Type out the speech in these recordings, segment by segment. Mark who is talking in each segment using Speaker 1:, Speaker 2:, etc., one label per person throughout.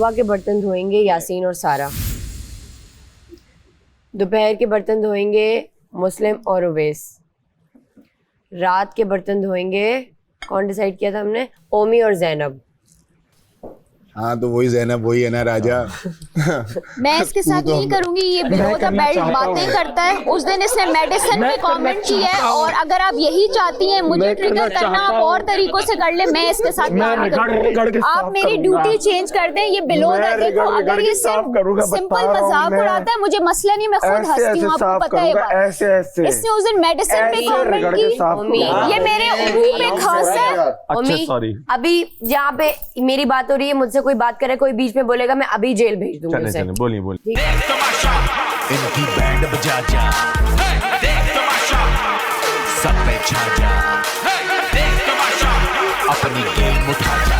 Speaker 1: सुबह के बर्तन धोएंगे यासीन और सारा, दोपहर के बर्तन धोएंगे मुस्लिम और उवैस, रात के बर्तन धोएंगे, कौन डिसाइड किया था हमने, ओमी और जैनब।
Speaker 2: हाँ तो वही ज़ैनब वही है ना राजा।
Speaker 3: मैं इसके साथ नहीं करूंगी, ये बिलो द बेल्ट बातें करता है। उस दिन इसने मेडिसिन पे कमेंट किया है और अगर आप यही चाहती हैं मुझे ट्रिगर करना आप और तरीकों से कर ले, मैं इसके साथ नहीं करूंगी। आप मेरी ड्यूटी चेंज कर दें। ये बिलो द, देखो अगर ये सिर्फ सिंपल मजाक उड़ाता है मुझे मसला नहीं, मैं खुद हंसती हूँ, आपको पता है बात। इसने उस दिन मेडिसिन पे कमेंट की, ये मेरे मुंह पे खांसा है।
Speaker 1: अभी यहाँ पे मेरी बात हो रही है, मुझसे कोई बात करे, कोई बीच में बोलेगा, मैं अभी जेल भेज दूंगी उसे।
Speaker 4: बोलिए बोलिए।
Speaker 5: इनकी बैंड बजा जा, देख तमाशा, सब पे छा जा, देख तमाशा, अपनी गेम उठा जा।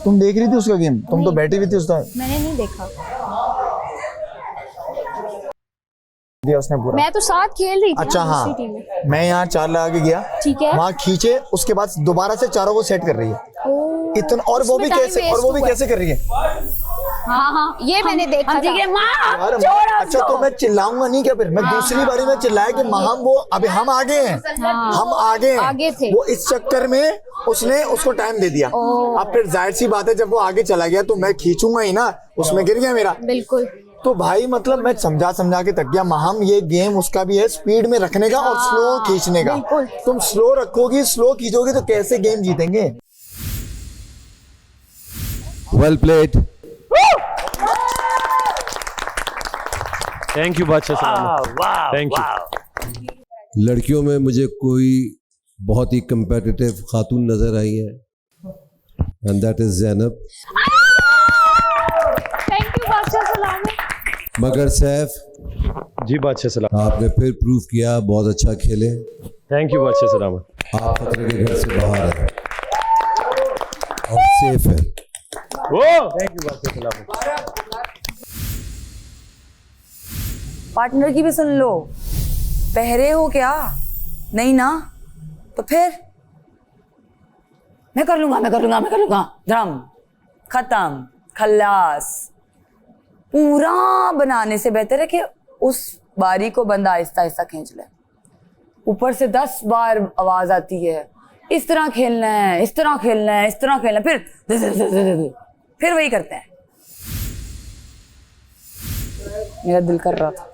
Speaker 6: तुम देख रही थी उसका गेम? तुम तो बैठी हुई थी उस टाइम।
Speaker 3: मैंने नहीं देखा,
Speaker 6: दिया उसने पूरा।
Speaker 3: मैं तो साथ खेल रही थी।
Speaker 6: अच्छा हाँ, मैं यहाँ 4 लगा के गया,
Speaker 3: ठीक है,
Speaker 6: वहाँ खींचे, उसके बाद दोबारा से चारों को सेट कर रही है इतना, और वो भी कैसे कर रही है।
Speaker 3: हाँ हाँ ये मैंने देखा। ठीक है माँ,
Speaker 6: अच्छा तो मैं चिल्लाऊंगा नहीं क्या फिर? मैं दूसरी बारी में चिल्लाया कि हम वो अभी हम आगे हैं, हम आगे
Speaker 3: थे।
Speaker 6: वो इस चक्कर में उसने उसको टाइम दे दिया। अब फिर जाहिर सी बात है जब वो आगे चला गया तो मैं खींचूंगा ही ना, उसमें गिर गया मेरा।
Speaker 3: बिल्कुल।
Speaker 6: तो भाई मतलब मैं समझा के थक गया। महम ये गेम उसका भी है स्पीड में रखने का और स्लो खींचने का। तुम स्लो रखोगी, स्लो खींचोगी तो कैसे गेम जीतेंगे?
Speaker 4: Well played. थैंक यू बादशाह साहब, थैंक यू।
Speaker 7: लड़कियों में मुझे कोई बहुत ही कंपेटिटिव खातून नजर आई है, and that is Zainab.
Speaker 3: Thank you बादशाह सलाम।
Speaker 7: मगर सैफ
Speaker 4: जी बादशाह सलाम,
Speaker 7: आपने फिर प्रूव किया, बहुत अच्छा खेले।
Speaker 4: थैंक यू बादशाह सलाम।
Speaker 7: आप खतरे के घर से बाहर हैं और सेफ है।
Speaker 4: थैंक यू बादशाह सलाम।
Speaker 8: पार्टनर की भी सुन लो। पहरे हो क्या? नहीं ना, तो फिर मैं कर लूंगा ड्रम खत्म, खल्लास। पूरा बनाने से बेहतर है कि उस बारी को बंदा आहिस्ता आहिस्ता खींच ले। ऊपर से 10 बार आवाज आती है, इस तरह खेलना है, इस तरह खेलना है, इस तरह खेलना है, फिर वही करते हैं। मेरा दिल कर रहा था,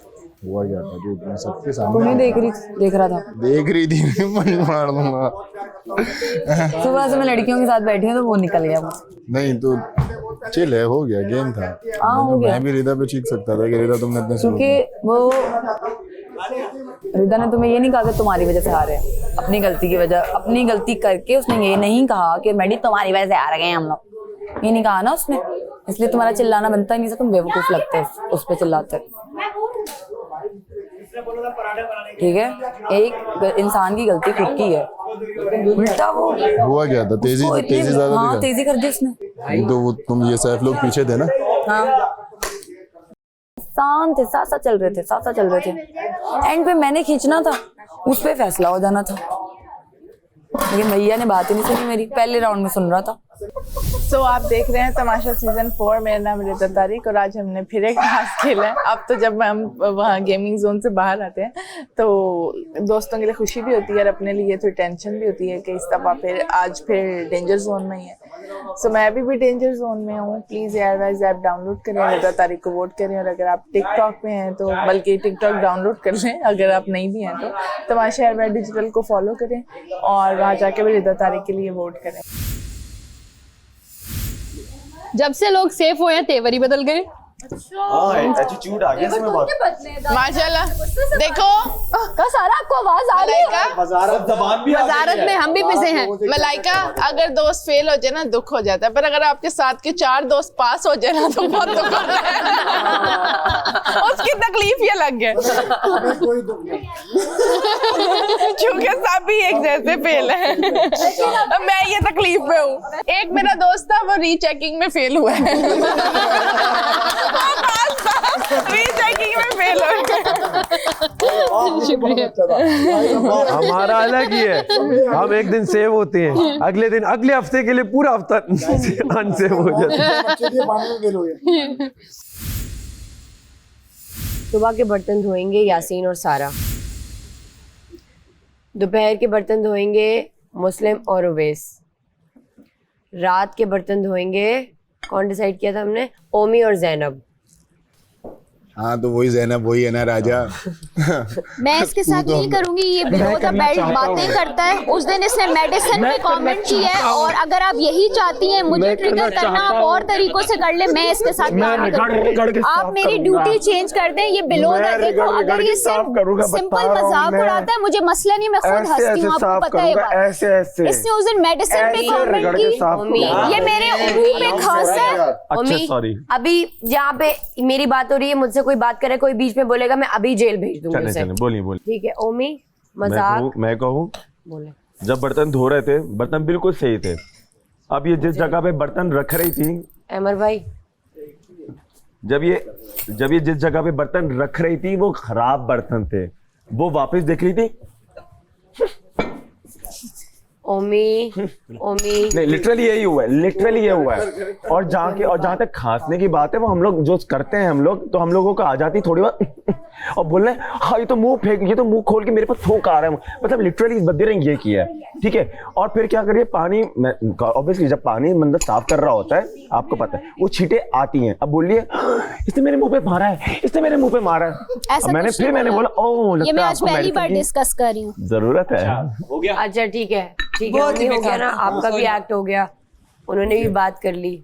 Speaker 2: हुआ क्या था जो मैं सबके सामने
Speaker 8: तुम्हें देख रहा था,
Speaker 2: देख रही थी। मैं मार दूंगा।
Speaker 8: सुबह से मैं लड़कियों के साथ बैठी हूँ तो वो निकल गया मुझसे।
Speaker 2: नहीं तो चिल है, हो गया, गेम था।
Speaker 8: हो गया।
Speaker 2: मैं भी रिदा पे चीख सकता था कि रिदा तुमने इतने
Speaker 8: क्योंकि वो रिदा ने तुम्हें ये नहीं कहा कि तुम्हारी वजह से हारे हैं, अपनी गलती की वजह, अपनी गलती करके उसने ये नहीं कहा कि मैडी तुम्हारी वजह से हार गए हम लोग, ये नहीं कहा ना उसने। इसलिए तुम्हारा चिल्लाना बनता ही नहीं था, तुम बेवकूफ लगते हो उस पर चिल्लाते। ठीक है, एक इंसान की गलती खुद की है, उल्टा वो
Speaker 2: हुआ क्या था? तेजी ज्यादा
Speaker 8: हाँ
Speaker 2: दिखा।
Speaker 8: तेजी कर दी उसने।
Speaker 2: तो वो तुम ये सैफ लोग पीछे थे ना?
Speaker 8: हाँ शांत थे, साथ चल रहे थे। एंड पे मैंने खींचना था, उस पे फैसला हो जाना था, लेकिन भैया ने बात ही नहीं सुनी मेरी। पहले राउंड में सुन रहा था।
Speaker 9: सो आप देख रहे हैं तमाशा सीजन 4। मेरा नाम रिदा तारिक और आज हमने फिर एक टास्क खेला है। अब तो जब हम वहाँ गेमिंग जोन से बाहर आते हैं तो दोस्तों के लिए खुशी भी होती है और अपने लिए थोड़ी टेंशन भी होती है कि इस दफ़ा आज फिर डेंजर जोन में ही है। सो मैं अभी भी डेंजर जोन में हूँ। प्लीज़ एयरवाइज ऐप डाउनलोड करें, रिदा तारिक को वोट करें, और अगर आप टिकटॉक पे हैं तो बल्कि टिकटॉक डाउनलोड कर लें, अगर आप नहीं भी हैं तो तमाशा एयरवाइज डिजिटल को फॉलो करें और वहाँ जाके भी रिदा तारिक के लिए वोट करें।
Speaker 10: जब से लोग सेफ हुए हैं तेवर ही बदल गए।
Speaker 6: एटीट्यूड आ गया इसमें बहुत।
Speaker 9: माशाल्लाह देखो
Speaker 10: सारा आपको आवाज आ रही है। वजारत में हम भी पिसे हैं।
Speaker 9: मलाइका, अगर दोस्त फेल हो जाए ना दुख हो जाता है, पर अगर आपके साथ के 4 दोस्त पास हो जाए ना तो बहुत दुख होता है। उसकी तकलीफ ये लग गया क्योंकि सभी एक जैसे फेल है। मैं ये तकलीफ में हूँ। एक मेरा दोस्त था, वो रीचेकिंग में फेल हुआ है। रीचेकिंग में फेल हो गया।
Speaker 4: हमारा अलग ही है, हम एक दिन सेव होते हैं, अगले दिन अगले हफ्ते के लिए पूरा हफ्ता अनसेव हो जाता है।
Speaker 1: सुबह के बर्तन धोएंगे यासीन और सारा, दोपहर के बर्तन धोएंगे मुस्लिम और उवैस, रात के बर्तन धोएंगे, कौन डिसाइड किया था हमने, ओमी और जैनब।
Speaker 2: हाँ तो वही जैनब वही है ना राजा।
Speaker 3: मैं इसके साथ नहीं करूंगी, ये बिलो द बेल्ट बातें करता है। उस दिन इसने मेडिसिन पे कमेंट किया है, और अगर आप यही चाहती हैं मुझे ट्रिगर करना, आप और तरीकों से कर ले, मैं इसके साथ नहीं करूंगी। आप मेरी ड्यूटी चेंज कर दें। ये बिलो द, देखो अगर ये सिंपल मजाक उड़ाता है, मुझे मसला नहीं, मैं खुद हंसती हूँ, आपको पता है बात। इसने उस दिन मेडिसिन पे कमेंट की, ये मेरे मुंह पे खांस है।
Speaker 1: ओमी अभी यहाँ पे मेरी बात हो रही है, मुझसे कोई बात करे, कोई बीच में बोलेगा, मैं अभी जेल भेज दूंगी उसे।
Speaker 4: बोलिए
Speaker 1: ठीक है ओमी, मजाक
Speaker 4: मैं कहूँ,
Speaker 1: बोले।
Speaker 4: जब बर्तन धो रहे थे, बर्तन बिल्कुल सही थे। अब ये जिस जगह पे बर्तन रख रही थी,
Speaker 1: अमर भाई,
Speaker 4: जब ये जिस जगह पे बर्तन रख रही थी वो खराब बर्तन थे, वो वापस देख रही थी।
Speaker 1: ओमी
Speaker 4: नहीं, लिटरली यही हुआ है, लिटरली ये हुआ है। और जहाँ तक खांसने की बात है, वो हम लोग जो करते हैं, तो हम लोगों को आ जाती थोड़ी बात और बोल रहे हैं हाँ ये तो मुंह खोल के मेरे पास थूक आ रहा है, मतलब लिटरली इस बंदे ने ये किया है, ठीक है। और फिर क्या करिए, पानी ऑब्वियसली जब पानी मतलब साफ कर रहा होता है, आपको पता है वो छींटे आती हैं। अब बोलिए इसने मेरे मुंह पे मारा है, इसने मेरे मुंह पे मारा है। मैंने बोला ओह
Speaker 3: ये मैं आज पहली बार डिस्कस कर रही हूँ,
Speaker 4: जरूरत है।
Speaker 1: हो गया, अच्छा ठीक है हो गया ना, आपका भी एक्ट हो गया, उन्होंने भी बात कर ली।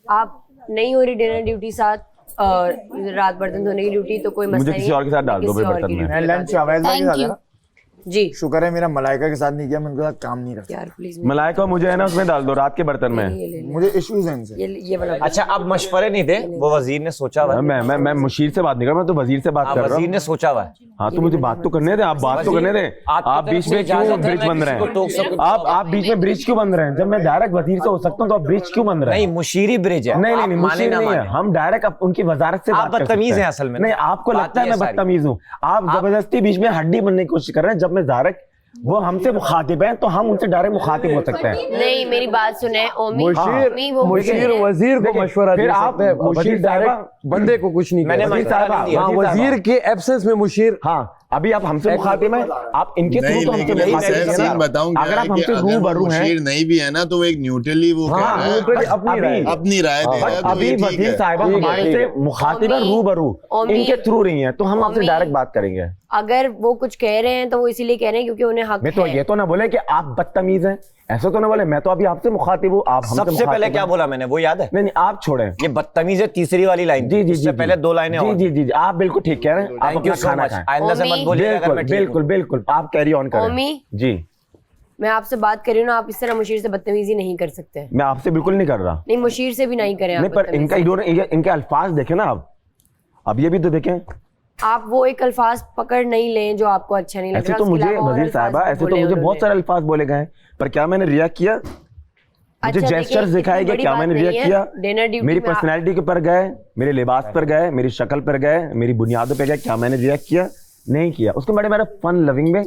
Speaker 1: आप नहीं हो रही डिनर ड्यूटी साथ और रात बर्तन धोने की ड्यूटी, तो कोई मसला नहीं,
Speaker 4: मुझे किसी और के साथ डाल दो बर्तन में।
Speaker 6: लंच अवैध भाई के साथ है ना?
Speaker 1: जी
Speaker 6: शुक्र है मेरा मलाइका के साथ नहीं किया, मैं उनके साथ काम नहीं करता
Speaker 1: यार प्लीज।
Speaker 4: मलाइका मुझे है ना उसमें डाल दो, रात के बर्तन में,
Speaker 6: मुझे इश्यूज हैं इनसे।
Speaker 1: ये वाला
Speaker 11: अच्छा अब मशवरे नहीं दे, वो वजीर ने सोचा हुआ।
Speaker 4: मैं मुशीर से बात नहीं कर रहा, मैं तो वजीर से बात कर रहा हूँ।
Speaker 11: वजीर ने सोचा हुआ।
Speaker 4: हाँ तो मुझे बात तो करने दे, आप बात तो करने दे। आप बीच में क्यों ब्रिज बन रहे हैं? आप बीच में ब्रिज क्यों बन रहे हैं? जब मैं डायरेक्ट वजीर से हो सकता हूँ तो आप ब्रिज क्यों बन रहे हैं?
Speaker 11: नहीं मुशीरी ब्रिज है।
Speaker 4: नहीं मुशीर नहीं है, हम डायरेक्ट उनकी वजारत से बात कर सकते हैं।
Speaker 11: आप बदतमीज हैं असल में।
Speaker 4: नहीं आपको लगता है मैं बदतमीज हूँ, आप जबरदस्ती बीच में हड्डी बनने की कोशिश कर रहे हैं। जब मैं डायरेक्ट, वो हमसे मुखातिब हैं तो हम उनसे डायरेक्ट मुखातिब हो सकते हैं।
Speaker 1: नहीं मेरी बात सुने ओमी,
Speaker 4: मुशीर वजीर को मशवरा दे सकते हैं, मुशीर डायरेक्ट बंदे को कुछ नहीं कहता। वजीर के एब्सेंस में मुशीर, हाँ अभी आप हमसे मुखातिब हैं, आप इनके थ्रू तो हमसे मुखातिब हैं।
Speaker 2: बताऊंगा
Speaker 4: अगर आप हमसे रूबरू हैं,
Speaker 2: मुशीर नहीं भी है ना तो वो एक न्यूट्रली वो कह रहा है, अपनी राय दे रहा है।
Speaker 4: अभी वजीर साहिबा हमारे से मुखातिब है, रूबरू इनके थ्रू नहीं है, तो हम आपसे डायरेक्ट बात करेंगे।
Speaker 1: अगर वो कुछ कह रहे हैं तो वो इसीलिए कह रहे हैं क्योंकि उन्हें हक है।
Speaker 4: तो ये तो ना बोले कि आप बदतमीज हैं, ऐसा तो ना बोले। मैं तो अभी आपसे मुखातिब हूँ, आप हमसे
Speaker 11: सबसे पहले क्या बोला मैंने, वो याद है?
Speaker 4: नहीं आप छोड़ें,
Speaker 11: ये बदतमीज है, तीसरी वाली लाइन। जी पहले दो लाइनें।
Speaker 4: जी आप बिल्कुल ठीक कह रहे हैं। आप अपना खाना खाएं,
Speaker 11: आइंदा से मत बोलिएगा।
Speaker 4: बिल्कुल आप कैरी ऑन करें।
Speaker 1: ओमी
Speaker 4: जी
Speaker 1: मैं आपसे बात कर रही हूँ ना, आप इस तरह मुशीर से बदतमीजी नहीं कर सकते।
Speaker 4: मैं आपसे बिल्कुल नहीं कर रहा।
Speaker 1: नहीं मुशीर से भी नहीं करें
Speaker 4: नहीं, पर इनके अल्फाज देखें ना आप, अब ये भी तो देखें।
Speaker 1: आप वो एक अल्फाज पकड़ नहीं लें जो आपको अच्छा नहीं लग रहा।
Speaker 4: ऐसे तो मुझे वजीर साहबा, ऐसे तो मुझे बहुत सारे अल्फाज बोले गए, पर क्या मैंने रिएक्ट किया? मुझे जेस्चर्स दिखाए गए, क्या मैंने रिएक्ट किया? मेरी पर्सनैलिटी के पर गए, मेरे लिबास पर गए, मेरी शक्ल पर गए, मेरी बुनियादों पर गए, क्या मैंने रिएक्ट किया? नहीं किया। उसको मैंने फन लविंग में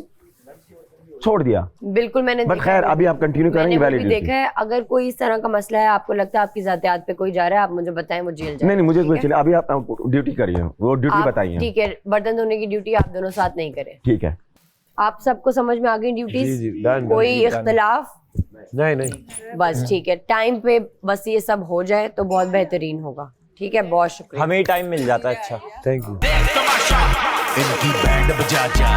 Speaker 4: छोड़ दिया।
Speaker 1: बिल्कुल मैंने
Speaker 4: बट खैर अभी आप कंटिन्यू करेंगे।
Speaker 1: मैंने देखा है, अगर कोई इस तरह का मसला है, आपको लगता है आपकी ज़ातियात पे कोई जा रहा है, आप मुझे बताएं, वो जेल जाए।
Speaker 4: नहीं मुझे कोई चले, अभी आप ड्यूटी करिए, वो ड्यूटी बताइए।
Speaker 1: ठीक है, बर्तन धोने की ड्यूटी आप दोनों साथ नहीं करें।
Speaker 4: ठीक है,
Speaker 1: आप सबको समझ में आ गई ड्यूटीज? कोई इख्तिलाफ
Speaker 4: नहीं
Speaker 1: बस ठीक है, टाइम पे बस ये सब हो जाए तो बहुत बेहतरीन होगा। ठीक है, बहुत शुक्रिया।
Speaker 11: हमें टाइम मिल जाता है। अच्छा
Speaker 4: थैंक यू।
Speaker 5: इनकी बैंड बजा जा